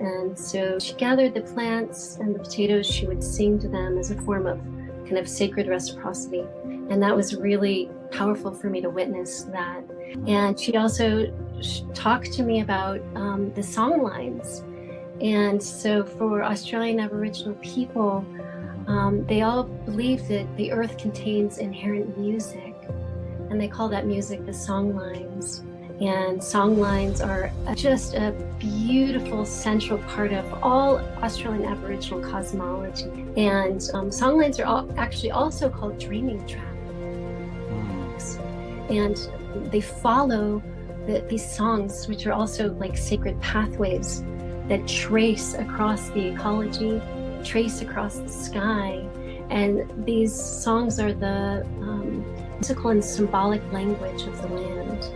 And so she gathered the plants and the potatoes. She would sing to them as a form of kind of sacred reciprocity. And that was really powerful for me to witness that. And she also talked to me about the song lines. And so for Australian Aboriginal people, they all believe that the earth contains inherent music, and they call that music the song lines. And song lines are just a beautiful central part of all Australian Aboriginal cosmology. And song lines are actually also called dreaming tracks. And they follow these songs, which are also like sacred pathways that trace across the ecology, trace across the sky. And these songs are the musical and symbolic language of the land.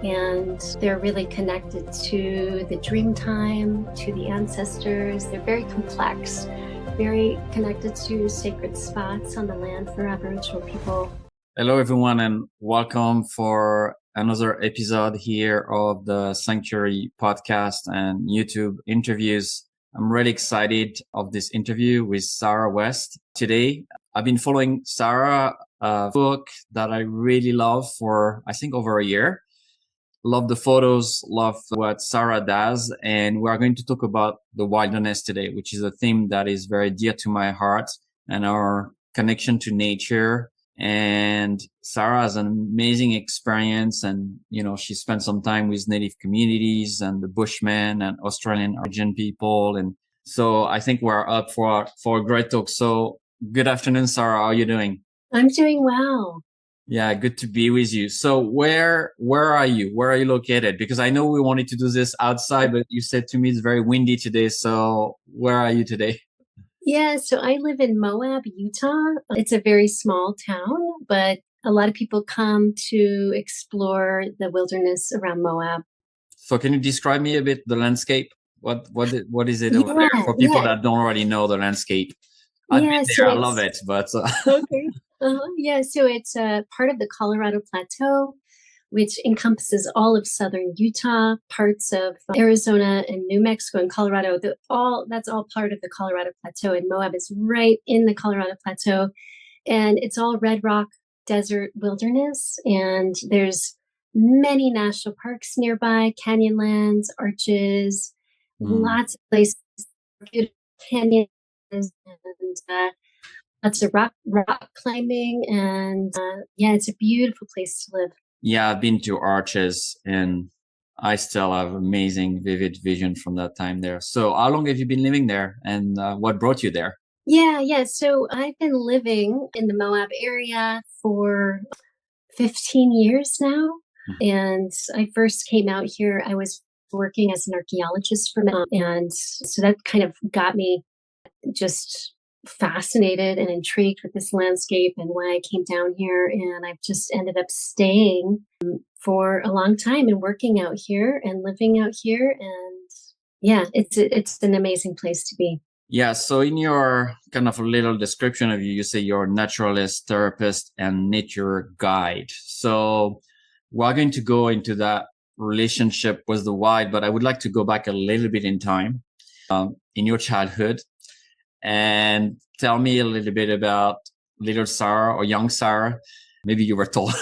And they're really connected to the dream time, to the ancestors. They're very complex, very connected to sacred spots on the land for Aboriginal people. Hello, everyone, and welcome for another episode here of the Sanctuary podcast and YouTube interviews. I'm really excited of this interview with Sarah West today. I've been following Sarah's book that I really love for, I think, over a year. Love the photos, love what Sarah does. And we are going to talk about the wilderness today, which is a theme that is very dear to my heart and our connection to nature. And Sarah has an amazing experience, and, she spent some time with native communities and the Bushmen and Australian origin people. And so I think we're up for a great talk. So good afternoon, Sarah. How are you doing? I'm doing well. Yeah, good to be with you. So where are you? Where are you located? Because I know we wanted to do this outside, but you said to me it's very windy today. So where are you today? Yeah, so I live in Moab, Utah. It's a very small town, but a lot of people come to explore the wilderness around Moab. So can you describe me a bit the landscape? What is it over there for people that don't already know the landscape? I've been there. I love it, but okay. Yeah, so it's part of the Colorado Plateau, which encompasses all of southern Utah, parts of Arizona and New Mexico and Colorado. That's all part of the Colorado Plateau, and Moab is right in the Colorado Plateau. And it's all red rock desert wilderness, and there's many national parks nearby, canyonlands, arches, lots of places, beautiful canyons, and lots of rock climbing, and it's a beautiful place to live. Yeah, I've been to arches, and I still have amazing, vivid vision from that time there. So how long have you been living there, and what brought you there? Yeah. So I've been living in the Moab area for 15 years now. And I first came out here, I was working as an archaeologist for me. And so that kind of got me just fascinated and intrigued with this landscape and why I came down here. And I've just ended up staying for a long time and working out here and living out here. And yeah, it's an amazing place to be. Yeah. So in your kind of a little description of you, you say you're a naturalist, therapist, and nature guide. So we're going to go into that relationship with the wild, but I would like to go back a little bit in time, in your childhood, and tell me a little bit about little Sarah or young Sarah. Maybe you were told,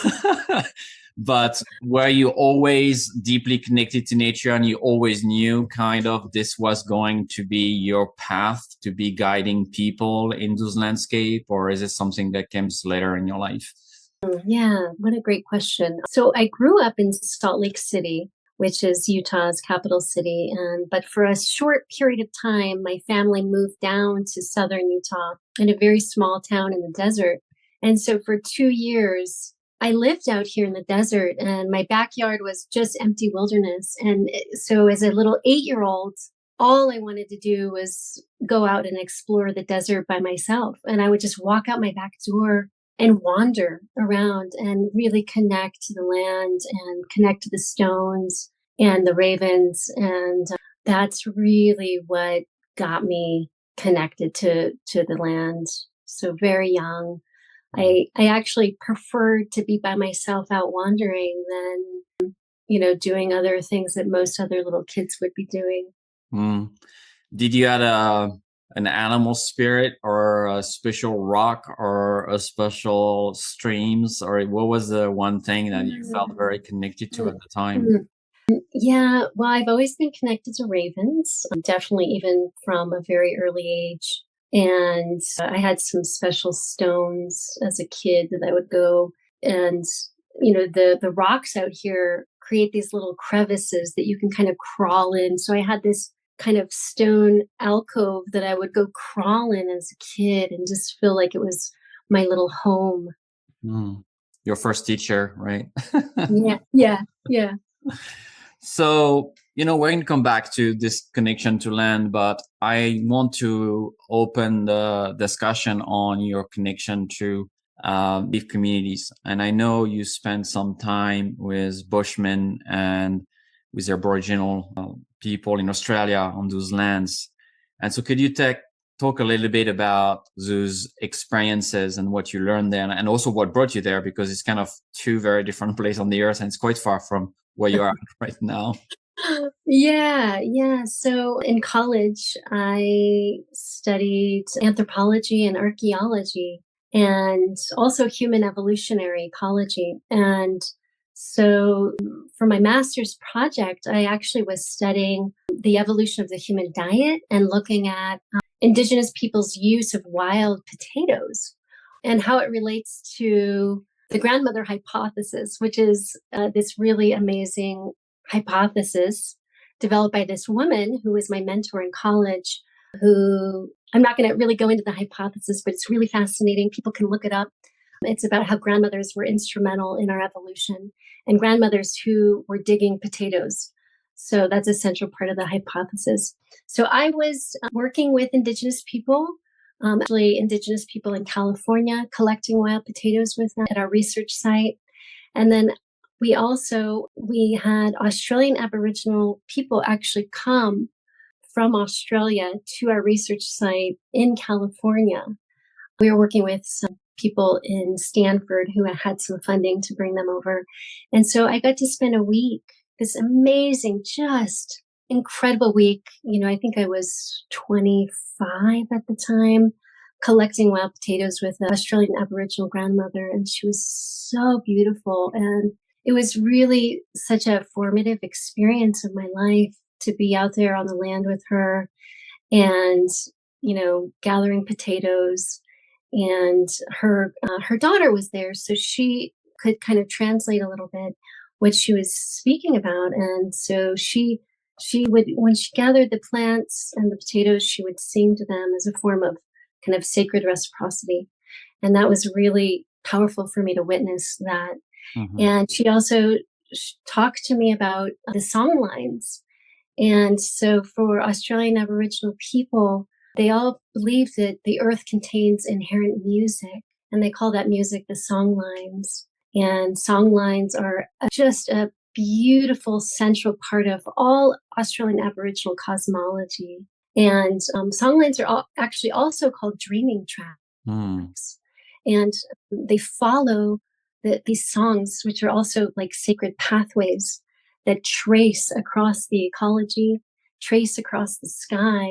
but were you always deeply connected to nature, and you always knew kind of this was going to be your path to be guiding people in those landscape, or is it something that comes later in your life? Yeah, what a great question. So I grew up in Salt Lake City, which is Utah's capital city. But for a short period of time, my family moved down to southern Utah in a very small town in the desert. And so for 2 years, I lived out here in the desert, and my backyard was just empty wilderness. And so as a little 8-year-old, all I wanted to do was go out and explore the desert by myself. And I would just walk out my back door and wander around and really connect to the land and connect to the stones and the ravens. And that's really what got me connected to the land. So very young. I actually preferred to be by myself out wandering than, doing other things that most other little kids would be doing. Mm. Did you add an animal spirit or a special rock or a special streams, or what was the one thing that you felt very connected to at the time? Mm. Yeah, well, I've always been connected to ravens, definitely even from a very early age. And I had some special stones as a kid that I would go and the rocks out here create these little crevices that you can kind of crawl in. So I had this kind of stone alcove that I would go crawl in as a kid and just feel like it was my little home. Mm. Your first teacher, right? Yeah, yeah, yeah. So, we're going to come back to this connection to land, but I want to open the discussion on your connection to Native communities. And I know you spent some time with Bushmen and with the Aboriginal people in Australia on those lands. And so could you talk a little bit about those experiences and what you learned there and also what brought you there, because it's kind of two very different places on the earth and it's quite far from where you are right now. Yeah, yeah. So in college, I studied anthropology and archaeology and also human evolutionary ecology. And so for my master's project, I actually was studying the evolution of the human diet and looking at indigenous people's use of wild potatoes and how it relates to the grandmother hypothesis, which is this really amazing hypothesis developed by this woman who was my mentor in college, who I'm not going to really go into the hypothesis, but it's really fascinating. People can look it up. It's about how grandmothers were instrumental in our evolution and grandmothers who were digging potatoes. So that's a central part of the hypothesis. So I was working with indigenous people, actually indigenous people in California, collecting wild potatoes with them at our research site. And then we had Australian Aboriginal people actually come from Australia to our research site in California. We were working with some people in Stanford who had some funding to bring them over. And so I got to spend a week, this amazing, just incredible week. I think I was 25 at the time, collecting wild potatoes with an Australian Aboriginal grandmother. And she was so beautiful. And it was really such a formative experience of my life to be out there on the land with her and, gathering potatoes. And her daughter was there, so she could kind of translate a little bit what she was speaking about. And so she would, when she gathered the plants and the potatoes, she would sing to them as a form of kind of sacred reciprocity. And that was really powerful for me to witness that. Mm-hmm. And she also talked to me about the song lines. And so for Australian Aboriginal people, they all believe that the earth contains inherent music, and they call that music the song lines. And song lines are just a beautiful central part of all Australian Aboriginal cosmology. And song lines are actually also called dreaming tracks. Mm. And they follow these songs, which are also like sacred pathways that trace across the ecology, trace across the sky.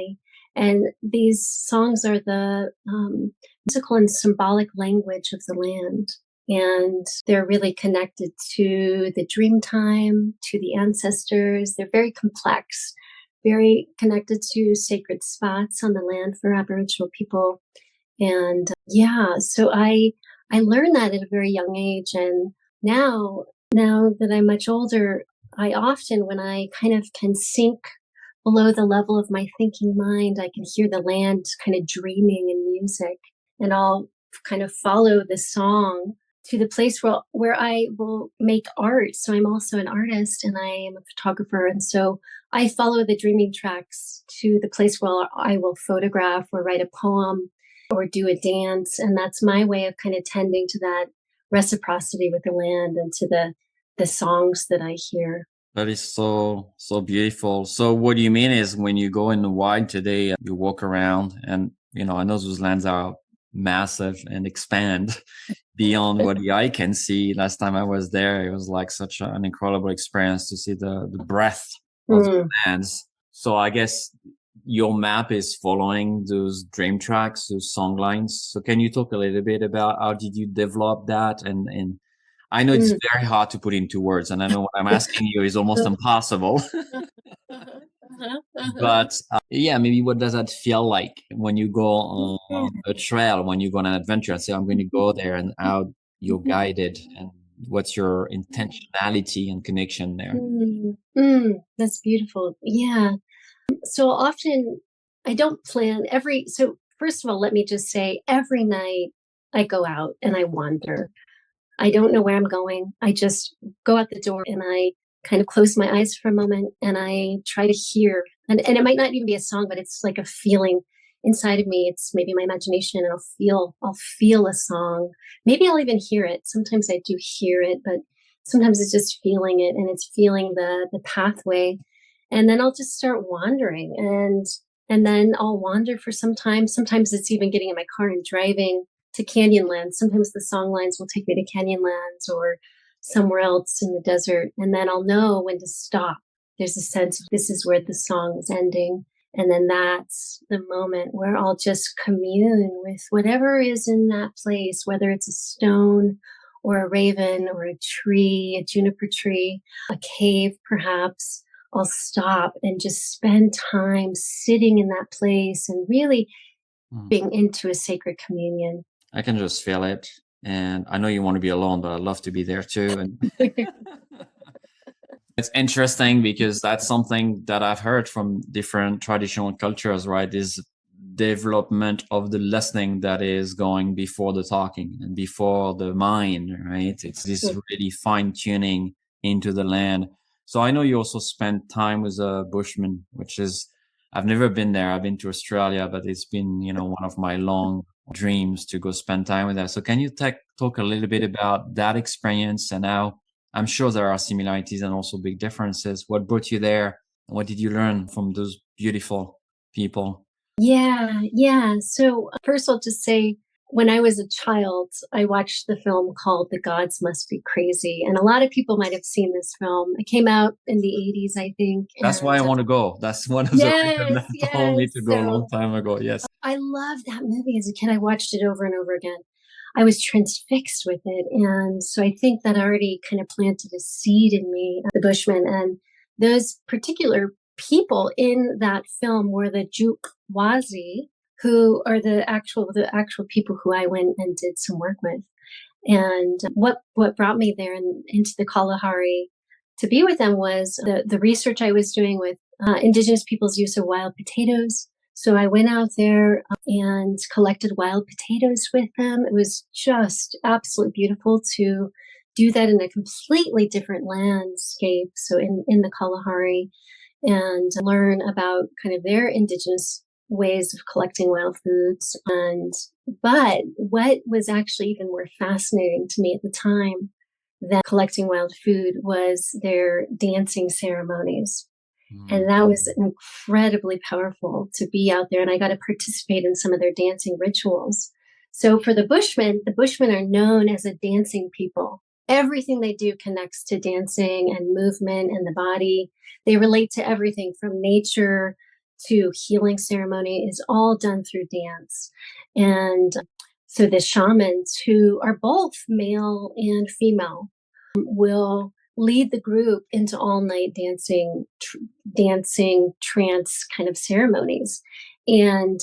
And these songs are the musical and symbolic language of the land. And they're really connected to the dream time, to the ancestors. They're very complex, very connected to sacred spots on the land for Aboriginal people. And so I learned that at a very young age. And now that I'm much older, I often, when I kind of can sink below the level of my thinking mind, I can hear the land kind of dreaming in music, and I'll kind of follow the song to the place where I will make art. So I'm also an artist and I am a photographer. And so I follow the dreaming tracks to the place where I will photograph or write a poem or do a dance. And that's my way of kind of tending to that reciprocity with the land and to the songs that I hear. That is so beautiful. So what do you mean is when you go in the wild today, you walk around and, I know those lands are massive and expand beyond what the eye can see. Last time I was there, it was like such an incredible experience to see the breadth of the lands. So I guess your map is following those dream tracks, those song lines. So can you talk a little bit about how did you develop that? And I know it's Mm. very hard to put into words, and I know what I'm asking you is almost impossible. Uh-huh, uh-huh, uh-huh. But yeah, maybe what does that feel like when you go on Yeah. a trail, when you go on an adventure and say, I'm going to go there, and how you're Mhm. guided and what's your intentionality and connection there? Mm. Mm. That's beautiful. Yeah. So often I don't plan so first of all, let me just say every night I go out and I wander. I don't know where I'm going. I just go out the door and I kind of close my eyes for a moment and I try to hear. And it might not even be a song, but it's like a feeling inside of me. It's maybe my imagination and I'll feel a song. Maybe I'll even hear it. Sometimes I do hear it, but sometimes it's just feeling it and it's feeling the pathway. And then I'll just start wandering and then I'll wander for some time. Sometimes it's even getting in my car and driving to Canyonlands. Sometimes the song lines will take me to Canyonlands or somewhere else in the desert. And then I'll know when to stop. There's a sense of this is where the song is ending. And then that's the moment where I'll just commune with whatever is in that place, whether it's a stone or a raven or a tree, a juniper tree, a cave, perhaps. I'll stop and just spend time sitting in that place and really Mm. being into a sacred communion. I can just feel it. And I know you want to be alone, but I'd love to be there too. And it's interesting because that's something that I've heard from different traditional cultures, right? Is development of the listening that is going before the talking and before the mind, right? It's this really fine tuning into the land. So I know you also spent time with a Bushman, which is, I've never been there. I've been to Australia, but it's been, one of my long dreams to go spend time with that. So can you talk a little bit about that experience and how I'm sure there are similarities and also big differences. What brought you there? What did you learn from those beautiful people? Yeah, yeah. So first, I'll just say when I was a child, I watched the film called The Gods Must Be Crazy. And a lot of people might have seen this film. It came out in the 80s, I think. That's why And I want to go. That's one of the reasons yes, that told me yes. to go a long So time ago. Yes. I loved that movie as a kid. I watched it over and over again. I was transfixed with it. And so I think that already kind of planted a seed in me, the Bushmen. And those particular people in that film were the Jukwazi, who are the actual people who I went and did some work with. And what brought me there and into the Kalahari to be with them was the research I was doing with indigenous people's use of wild potatoes. So I went out there and collected wild potatoes with them. It was just absolutely beautiful to do that in a completely different landscape. So in the Kalahari and learn about kind of their indigenous ways of collecting wild foods. But what was actually even more fascinating to me at the time than collecting wild food was their dancing ceremonies. And that was incredibly powerful to be out there. And I got to participate in some of their dancing rituals. So for the Bushmen are known as a dancing people. Everything they do connects to dancing and movement and the body. They relate to everything from nature to healing ceremony is all done through dance. And so the shamans, who are both male and female, will lead the group into all night dancing trance kind of ceremonies. And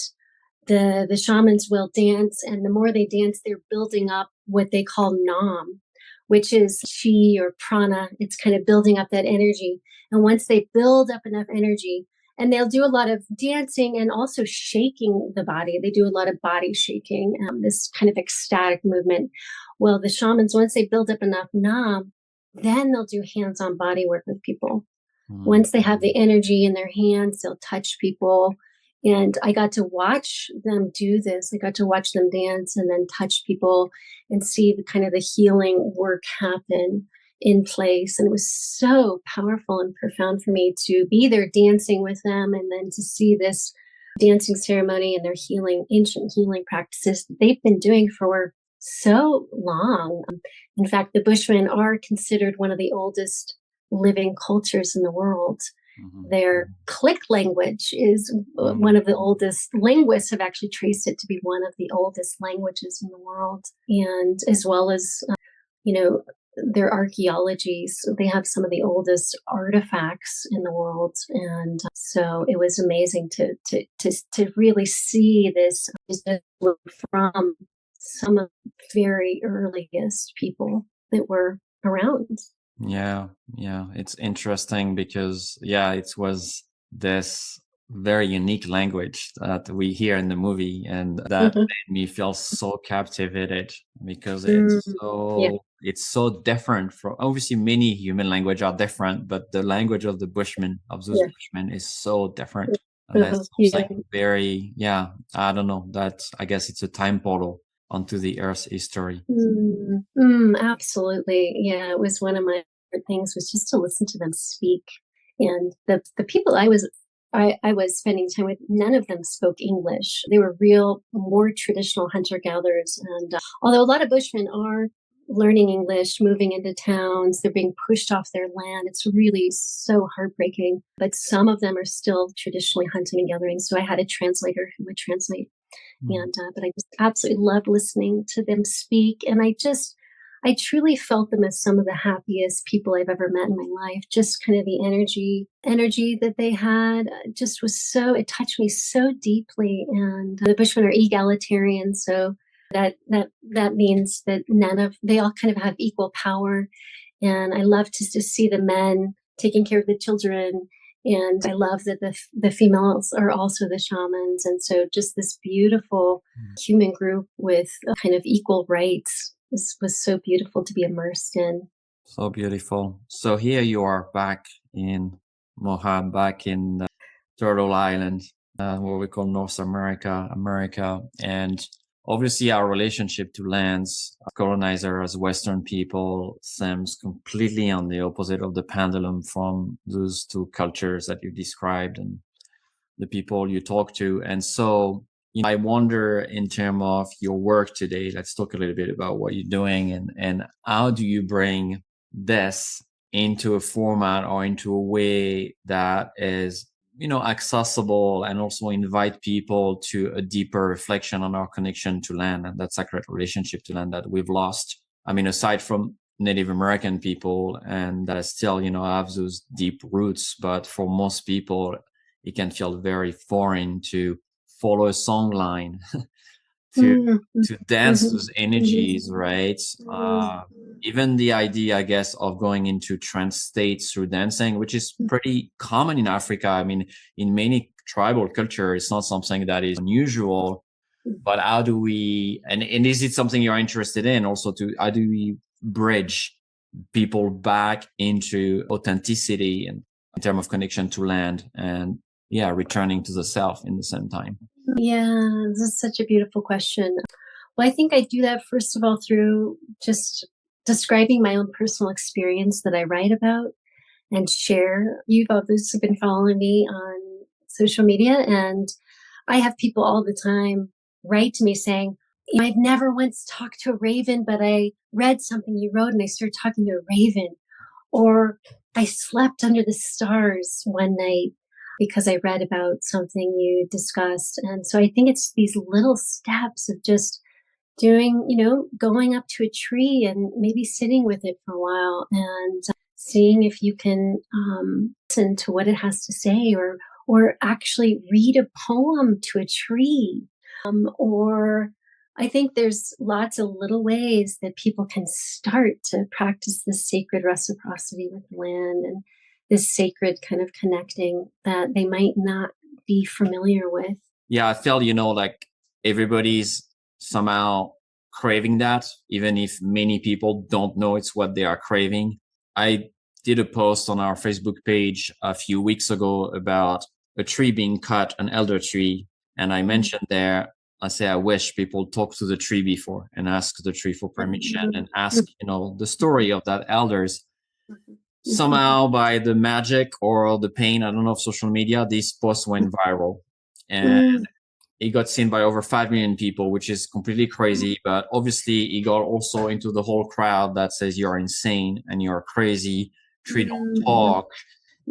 the shamans will dance, and the more they dance, they're building up what they call nam, which is chi or prana. It's kind of building up that energy. And once they build up enough energy, and they'll do a lot of dancing and also shaking the body. They do a lot of body shaking, this kind of ecstatic movement. Well, the shamans, once they build up enough nam, then they'll do hands-on body work with people. Once they have the energy in their hands, they'll touch people. And I got to watch them do this. I got to watch them dance and then touch people and see the kind of the healing work happen in place. And it was so powerful and profound for me to be there dancing with them and then to see this dancing ceremony and their ancient healing practices that they've been doing for so long. In fact, the Bushmen are considered one of the oldest living cultures in the world. Their click language is one of the oldest. Linguists have actually traced it to be one of the oldest languages in the world. And as well as, their archaeology. So they have some of the oldest artifacts in the world. And so it was amazing to really see this from some of the very earliest people that were around. Yeah, it's interesting because it was this very unique language that we hear in the movie, and that made me feel so captivated because it's so different from, obviously many human language are different, but the language of the Bushmen, of those Bushmen, is so different. And that's something very, I don't know, that I guess it's a time portal onto the Earth's history. Absolutely. Yeah, it was one of my favorite things, was just to listen to them speak. And the people I was spending time with, none of them spoke English. They were more traditional hunter-gatherers. And although a lot of Bushmen are learning English, moving into towns, they're being pushed off their land. It's really so heartbreaking. But some of them are still traditionally hunting and gathering. So I had a translator who would translate. And but I just absolutely loved listening to them speak. And I truly felt them as some of the happiest people I've ever met in my life. Just kind of the energy that they had just it touched me so deeply. And the Bushmen are egalitarian. So that means that they all kind of have equal power. And I love to see the men taking care of the children. And I love that the females are also the shamans. And so just this beautiful human group with kind of equal rights was so beautiful to be immersed in. So beautiful. So here you are back in Moab, back in Turtle Island, what we call North America. And obviously our relationship to lands, colonizer as Western people, seems completely on the opposite of the pendulum from those two cultures that you described and the people you talk to. And so I wonder, in terms of your work today, let's talk a little bit about what you're doing and how do you bring this into a format or into a way that is, accessible, and also invite people to a deeper reflection on our connection to land and that sacred relationship to land that we've lost. I mean, aside from Native American people, and that still, have those deep roots, but for most people, it can feel very foreign to follow a song line, to dance those energies, right? Even the idea, I guess, of going into trance states through dancing, which is pretty common in Africa. I mean, in many tribal cultures, it's not something that is unusual. But how do we, and is it something you're interested in also, how do we bridge people back into authenticity and in terms of connection to land and returning to the self in the same time? Yeah, this is such a beautiful question. Well, I think I do that, first of all, through just describing my own personal experience that I write about and share. You've obviously been following me on social media, and I have people all the time write to me saying, I've never once talked to a raven, but I read something you wrote and I started talking to a raven. Or I slept under the stars one night because I read about something you discussed. And so I think it's these little steps of just doing, going up to a tree and maybe sitting with it for a while and seeing if you can listen to what it has to say, or actually read a poem to a tree. Or I think there's lots of little ways that people can start to practice this sacred reciprocity with the land and this sacred kind of connecting that they might not be familiar with. Yeah, I feel, like everybody's somehow craving that, even if many people don't know it's what they are craving. I did a post on our Facebook page a few weeks ago about a tree being cut, an elder tree. And I mentioned there, I say, I wish people talk to the tree before and ask the tree for permission and ask, the story of that elders. Somehow, by the magic or the pain, I don't know, of social media, this post went viral. And it got seen by over 5 million people, which is completely crazy. But obviously, it got also into the whole crowd that says you're insane and you're crazy. Tree don't talk.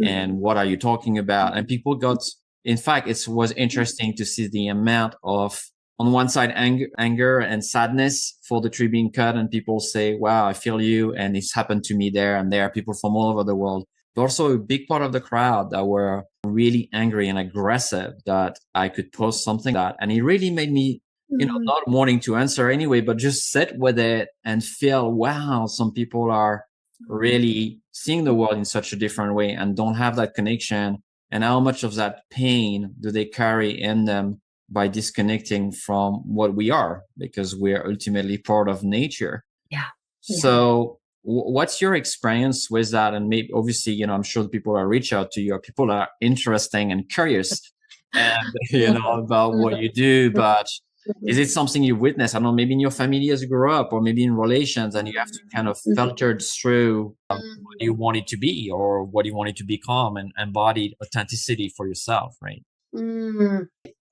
and what are you talking about? And people got, in fact, it was interesting to see the amount of, on one side, anger and sadness for the tree being cut. And people say, wow, I feel you. And it's happened to me there and there, people from all over the world. But also a big part of the crowd that were really angry and aggressive that I could post something like that. And it really made me, not wanting to answer anyway, but just sit with it and feel, wow, some people are really seeing the world in such a different way and don't have that connection. And how much of that pain do they carry in them by disconnecting from what we are, because we're ultimately part of nature. Yeah. So what's your experience with that? And maybe, obviously, I'm sure people are reach out to you, or people are interesting and curious and, about what you do, but is it something you witness? I don't know, maybe in your family as you grew up, or maybe in relations, and you have to kind of filter through what you want it to be or what you want it to become, and embodied authenticity for yourself, right?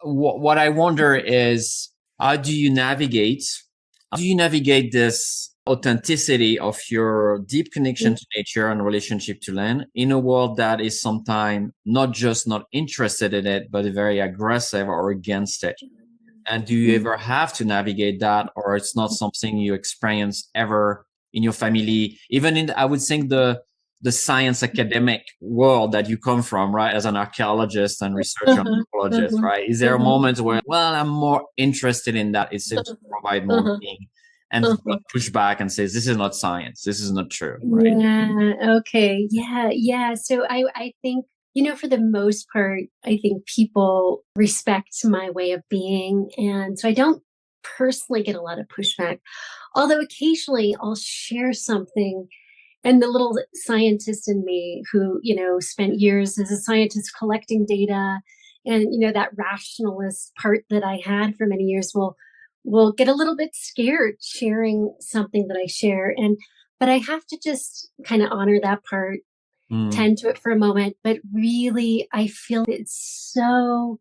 What I wonder is, how do you navigate this authenticity of your deep connection to nature and relationship to land in a world that is sometimes not just not interested in it, but very aggressive or against it? And do you ever have to navigate that, or it's not something you experience ever in your family, even in, I would think, the science academic world that you come from, right? As an archaeologist and researcher and anthropologist, right? Is there a moment where, well, I'm more interested in that, it seems to provide more meaning, and push back and says, this is not science, this is not true, right? Yeah. Okay. Yeah. So I think, for the most part, I think people respect my way of being. And so I don't personally get a lot of pushback, although occasionally I'll share something. And the little scientist in me who, spent years as a scientist collecting data, and, that rationalist part that I had for many years will get a little bit scared sharing something that I share. But I have to just kind of honor that part, tend to it for a moment. But really, I feel it's so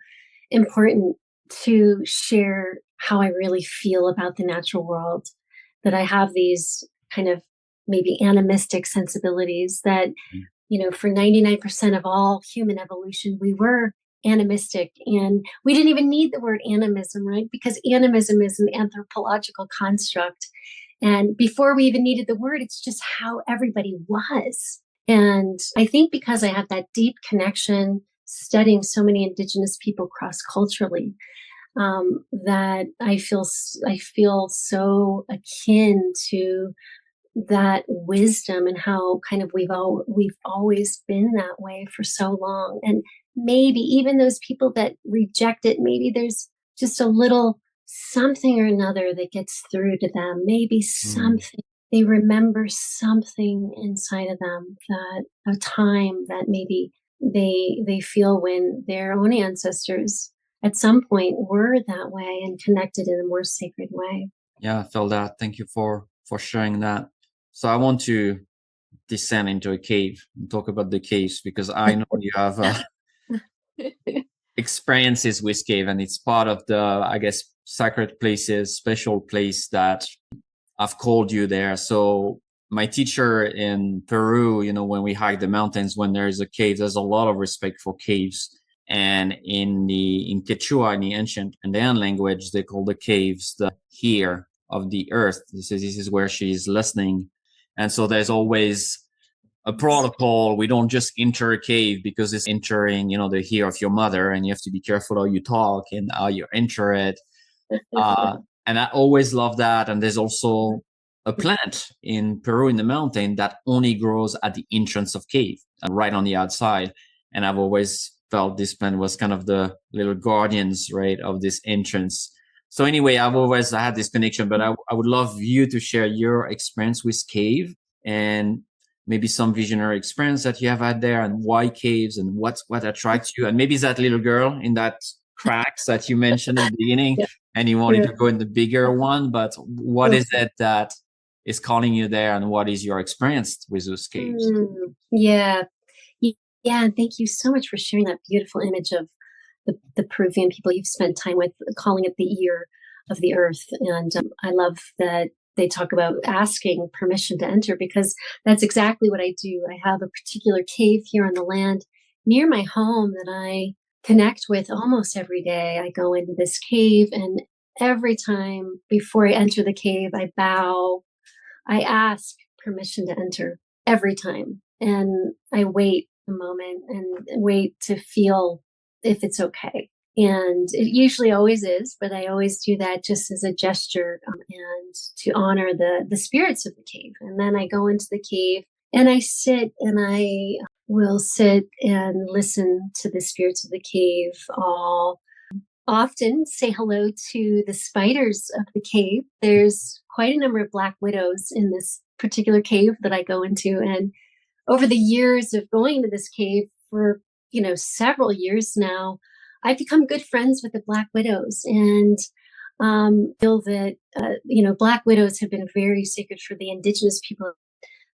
important to share how I really feel about the natural world, that I have these kind of maybe animistic sensibilities that, for 99% of all human evolution, we were animistic, and we didn't even need the word animism, right? Because animism is an anthropological construct. And before we even needed the word, it's just how everybody was. And I think because I have that deep connection studying so many indigenous people cross-culturally, that I feel so akin to that wisdom, and how kind of we've always been that way for so long. And maybe even those people that reject it, maybe there's just a little something or another that gets through to them. Maybe something, they remember something inside of them, that a time that maybe they feel when their own ancestors at some point were that way and connected in a more sacred way. Yeah, I felt that. Thank you for sharing that. So I want to descend into a cave and talk about the caves, because I know you have experiences with cave, and it's part of the, I guess, sacred places, special place that I've called you there. So my teacher in Peru, when we hike the mountains, when there is a cave, there's a lot of respect for caves. And in Quechua, in the ancient Andean language, they call the caves the here of the earth. This is where she's listening. And so there's always a protocol. We don't just enter a cave because it's entering, the here of your mother, and you have to be careful how you talk and how you enter it. And I always love that. And there's also a plant in Peru in the mountain that only grows at the entrance of cave, right on the outside. And I've always felt this plant was kind of the little guardians, right, of this entrance. So anyway, I've always had this connection, but I would love you to share your experience with cave, and maybe some visionary experience that you have had there, and why caves, and what attracts you. And maybe that little girl in that cracks that you mentioned at the beginning, and you wanted to go in the bigger one, but what is it that is calling you there, and what is your experience with those caves? Yeah. And thank you so much for sharing that beautiful image of the Peruvian people you've spent time with, calling it the ear of the earth. And I love that they talk about asking permission to enter, because that's exactly what I do. I have a particular cave here on the land near my home that I connect with almost every day. I go into this cave, and every time before I enter the cave, I bow. I ask permission to enter every time. And I wait a moment and wait to feel if it's okay. And it usually always is, but I always do that just as a gesture, and to honor the spirits of the cave. And then I go into the cave and I sit, and I will sit and listen to the spirits of the cave. I'll often say hello to the spiders of the cave. There's quite a number of black widows in this particular cave that I go into. And over the years of going to this cave for, several years now, I've become good friends with the black widows, and feel that, black widows have been very sacred for the indigenous people.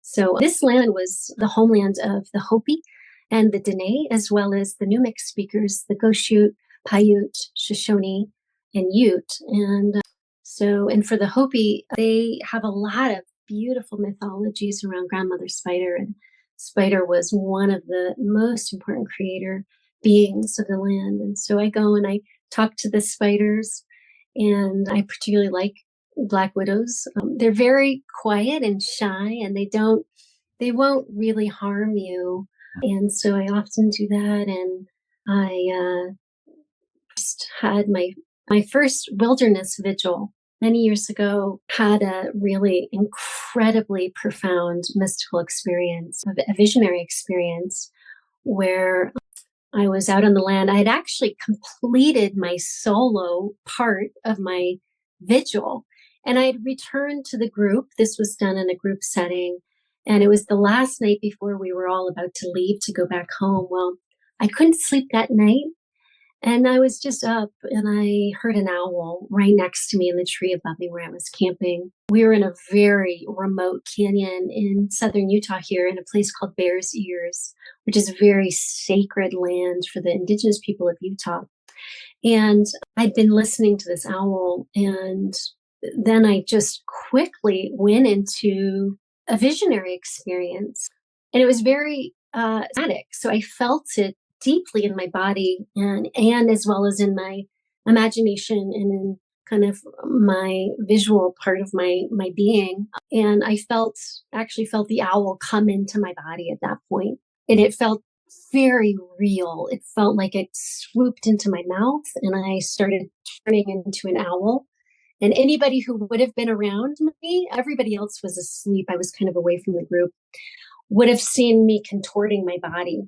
So this land was the homeland of the Hopi and the Dene, as well as the Numic speakers, the Goshute, Paiute, Shoshone, and Ute. And for the Hopi, they have a lot of beautiful mythologies around Grandmother Spider. And Spider was one of the most important creator beings of the land. And so I go and I talk to the spiders, and I particularly like black widows. They're very quiet and shy, and they won't really harm you. And so I often do that. And I had my first wilderness vigil many years ago, had a really incredibly profound mystical experience, a visionary experience, where I was out on the land. I had actually completed my solo part of my vigil, and I had returned to the group. This was done in a group setting, and it was the last night before we were all about to leave to go back home. Well, I couldn't sleep that night, and I was just up, and I heard an owl right next to me in the tree above me where I was camping. We were in a very remote canyon in southern Utah here, in a place called Bears Ears, which is a very sacred land for the indigenous people of Utah. And I'd been listening to this owl, and then I just quickly went into a visionary experience. And it was very static. So I felt it deeply in my body, and as well as in my imagination and in kind of my visual part of my being. And I actually felt the owl come into my body at that point. And it felt very real. It felt like it swooped into my mouth, and I started turning into an owl. And anybody who would have been around me, everybody else was asleep. I was kind of away from the group, would have seen me contorting my body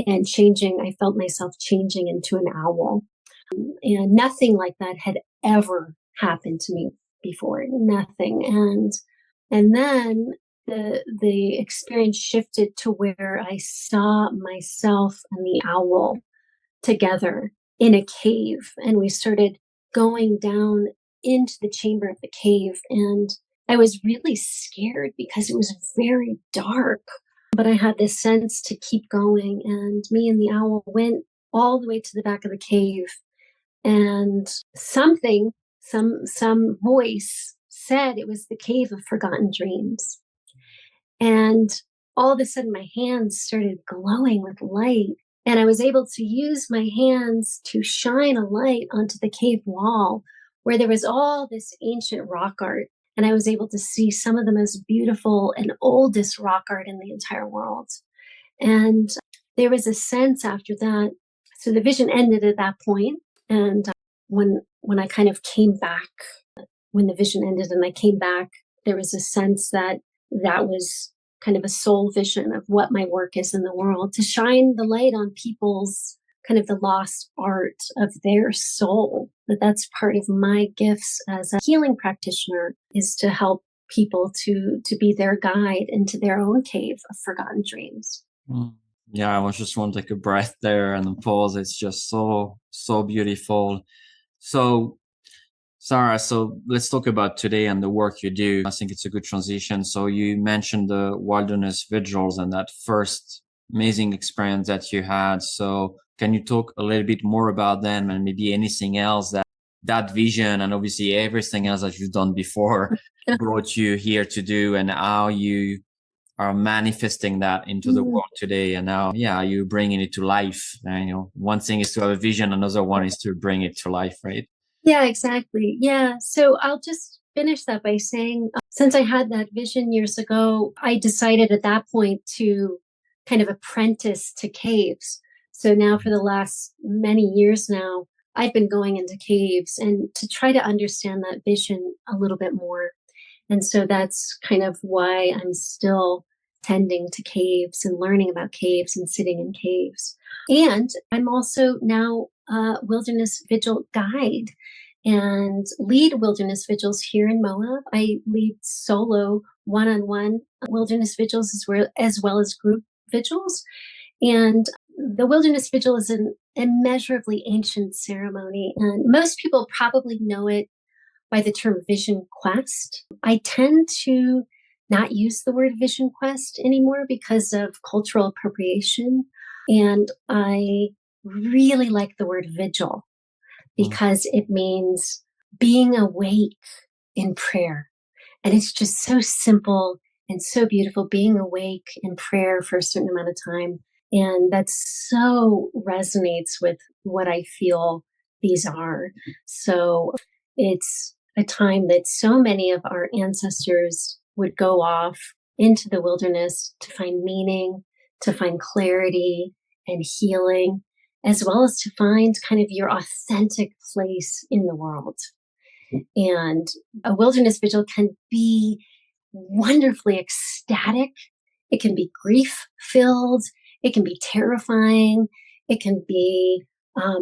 and changing. I felt myself changing into an owl. And nothing like that had ever happened to me before. Nothing. And then the experience shifted to where I saw myself and the owl together in a cave. And we started going down into the chamber of the cave. And I was really scared because it was very dark. But I had this sense to keep going, and me and the owl went all the way to the back of the cave, and some voice said it was the cave of forgotten dreams. And all of a sudden my hands started glowing with light, and I was able to use my hands to shine a light onto the cave wall where there was all this ancient rock art. And I was able to see some of the most beautiful and oldest rock art in the entire world. And there was a sense after that. So the vision ended at that point. And when I kind of came back, when the vision ended and I came back, there was a sense that was kind of a soul vision of what my work is in the world, to shine the light on people's kind of the lost art of their soul. That's part of my gifts as a healing practitioner, is to help people to be their guide into their own cave of forgotten dreams. Yeah, I just want to take a breath there and pause. It's just so beautiful. So Sarah, so let's talk about today and the work you do. I think it's a good transition. So you mentioned the wilderness vigils and that first amazing experience that you had. So can you talk a little bit more about them, and maybe anything else that vision, and obviously everything else that you've done before, brought you here to do and how you are manifesting that into the Mm. world today. And now, yeah, you're bringing it to life. And, one thing is to have a vision. Another one is to bring it to life, right? Yeah, exactly. Yeah. So I'll just finish that by saying, since I had that vision years ago, I decided at that point to kind of apprentice to caves. So now for the last many years now, I've been going into caves and to try to understand that vision a little bit more. And so that's kind of why I'm still tending to caves and learning about caves and sitting in caves. And I'm also now a wilderness vigil guide and lead wilderness vigils here in Moab. I lead solo one-on-one wilderness vigils as well as group vigils. And the wilderness vigil is an immeasurably ancient ceremony, and most people probably know it by the term vision quest. I tend to not use the word vision quest anymore because of cultural appropriation. And I really like the word vigil because it means being awake in prayer. And it's just so simple and so beautiful, being awake in prayer for a certain amount of time. And that so resonates with what I feel these are. So it's a time that so many of our ancestors would go off into the wilderness to find meaning, to find clarity and healing, as well as to find kind of your authentic place in the world. And a wilderness vigil can be wonderfully ecstatic. It can be grief filled. It can be terrifying. It can be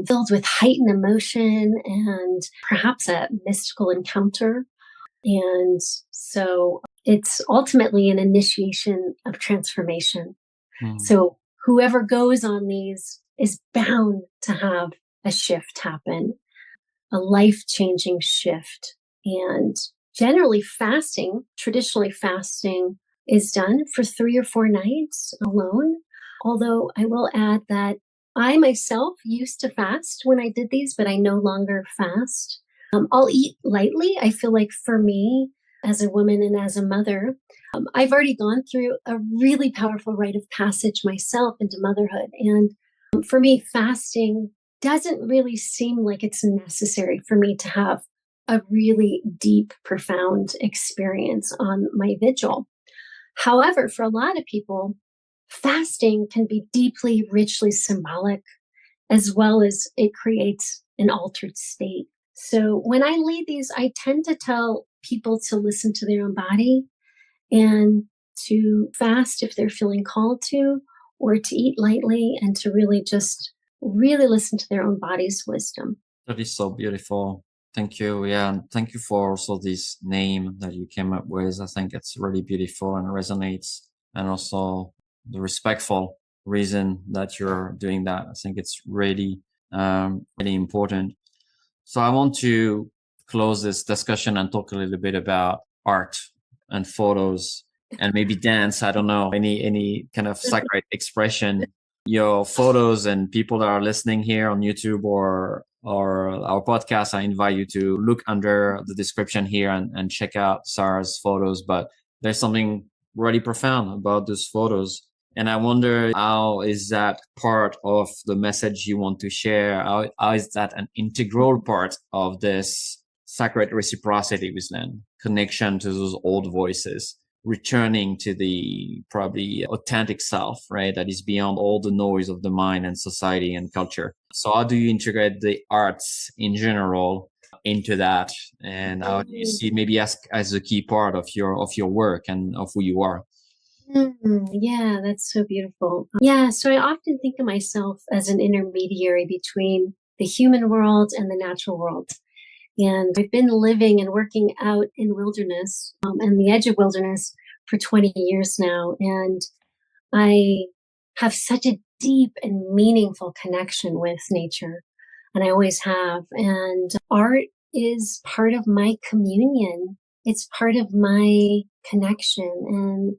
filled with heightened emotion and perhaps a mystical encounter. And so it's ultimately an initiation of transformation. So whoever goes on these is bound to have a shift happen, a life-changing shift. And generally traditionally fasting is done for 3 or 4 nights alone. Although I will add that I myself used to fast when I did these, but I no longer fast. I'll eat lightly. I feel like for me, as a woman and as a mother, I've already gone through a really powerful rite of passage myself into motherhood. And for me, fasting doesn't really seem like it's necessary for me to have a really deep, profound experience on my vigil. However, for a lot of people, fasting can be deeply, richly symbolic, as well as it creates an altered state. So when I lead these, I tend to tell people to listen to their own body and to fast if they're feeling called to, or to eat lightly and to really listen to their own body's wisdom. That is so beautiful. Thank you. Yeah. And thank you for also this name that you came up with. I think it's really beautiful and resonates. And also the respectful reason that you're doing that. I think it's really, really important. So I want to close this discussion and talk a little bit about art and photos and maybe dance. I don't know, any kind of sacred expression. Your photos and people that are listening here on YouTube or our podcast, I invite you to look under the description here and check out Sarah's photos. But there's something really profound about those photos. And I wonder, how is that part of the message you want to share? How is that an integral part of this sacred reciprocity with them? Connection to those old voices, returning to the probably authentic self, right? That is beyond all the noise of the mind and society and culture. So how do you integrate the arts in general into that? And how do you see it maybe as a key part of your work and of who you are? Yeah, that's so beautiful. Yeah, so I often think of myself as an intermediary between the human world and the natural world. And I've been living and working out in wilderness and the edge of wilderness for 20 years now. And I have such a deep and meaningful connection with nature. And I always have. And art is part of my communion. It's part of my connection. And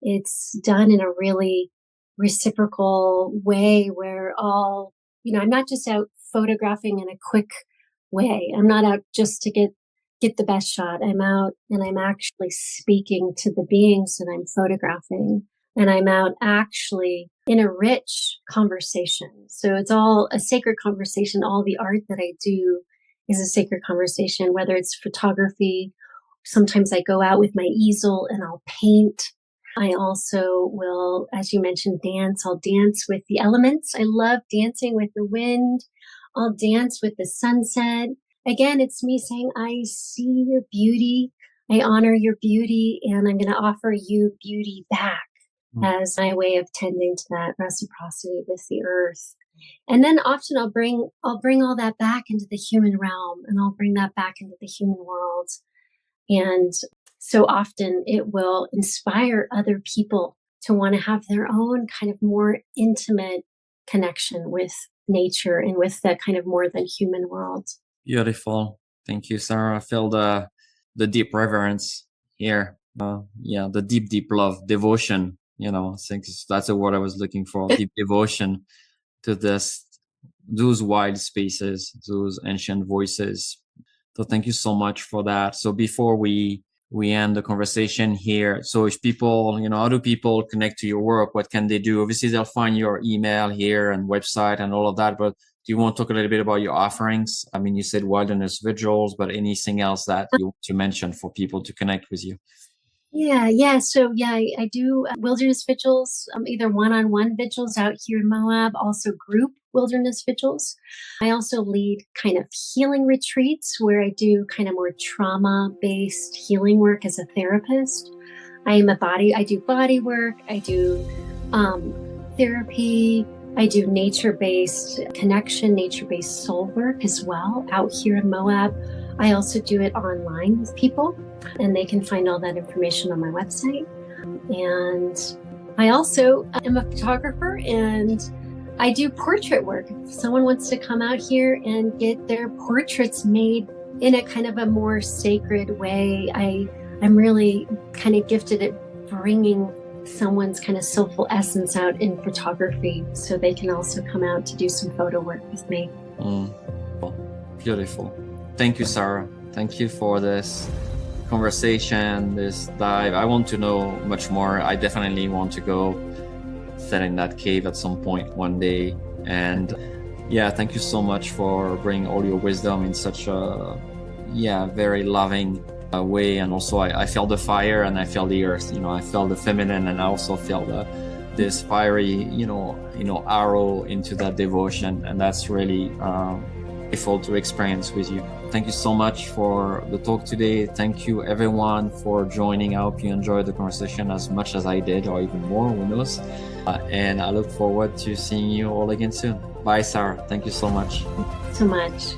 it's done in a really reciprocal way where I'm not just out photographing in a quick way. I'm not out just to get get the best shot. I'm out and I'm actually speaking to the beings that I'm photographing. And I'm out actually in a rich conversation. So it's all a sacred conversation. All the art that I do is a sacred conversation, whether it's photography. Sometimes I go out with my easel and I'll paint. I also will, as you mentioned, dance. I'll dance with the elements. I love dancing with the wind. I'll dance with the sunset. Again, it's me saying, I see your beauty. I honor your beauty, and I'm going to offer you beauty back as my way of tending to that reciprocity with the earth. And then often I'll bring all that back into the human realm, and I'll bring that back into the human world. And so often it will inspire other people to want to have their own kind of more intimate connection with nature and with that kind of more than human world. Beautiful. Thank you, Sarah. I feel the deep reverence here. The deep love, devotion. I think that's the word I was looking for. Deep devotion to those wild spaces, those ancient voices. So thank you so much for that. So before we end the conversation here, so if people, how do people connect to your work? What can they do? Obviously, they'll find your email here and website and all of that. But do you want to talk a little bit about your offerings? I mean, you said wilderness vigils, but anything else that you want to mention for people to connect with you? Yeah. So I do wilderness vigils, either one-on-one vigils out here in Moab, also group wilderness vigils. I also lead kind of healing retreats where I do kind of more trauma-based healing work as a therapist. I do body work. I do therapy. I do nature-based connection, nature-based soul work as well out here in Moab. I also do it online with people, and they can find all that information on my website. And I also am a photographer, and I do portrait work. If someone wants to come out here and get their portraits made in a kind of a more sacred way, I'm really kind of gifted at bringing someone's kind of soulful essence out in photography, so they can also come out to do some photo work with me. Beautiful. Thank you, Sarah. Thank you for this conversation, this dive. I want to know much more. I definitely want to go sit in that cave at some point one day. And thank you so much for bringing all your wisdom in such a very loving way. And also I felt the fire and I felt the earth. I felt the feminine, and I also felt this fiery arrow into that devotion, and that's really grateful to experience with you. Thank you so much for the talk today. Thank you everyone for joining. I hope you enjoyed the conversation as much as I did, or even more, who knows. And I look forward to seeing you all again soon. Bye, Sarah. Thank you so much. So much.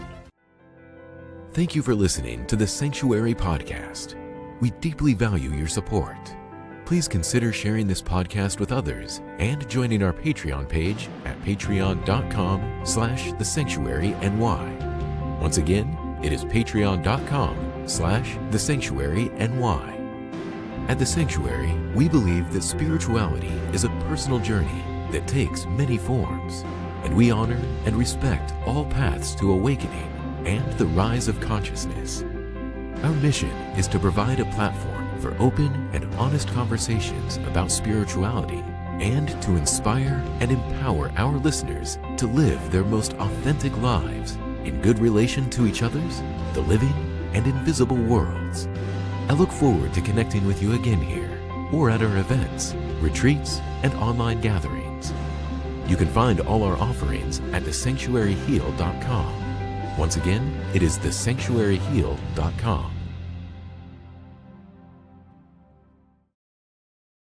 Thank you for listening to the Sanctuary Podcast. We deeply value your support. Please consider sharing this podcast with others and joining our Patreon page at patreon.com/thesanctuaryny. Once again, it is patreon.com/thesanctuaryny. At The Sanctuary, we believe that spirituality is a personal journey that takes many forms, and we honor and respect all paths to awakening and the rise of consciousness. Our mission is to provide a platform for open and honest conversations about spirituality, and to inspire and empower our listeners to live their most authentic lives in good relation to each other's, the living and invisible worlds. I look forward to connecting with you again here, or at our events, retreats, and online gatherings. You can find all our offerings at thesanctuaryheal.com. Once again, it is thesanctuaryheal.com.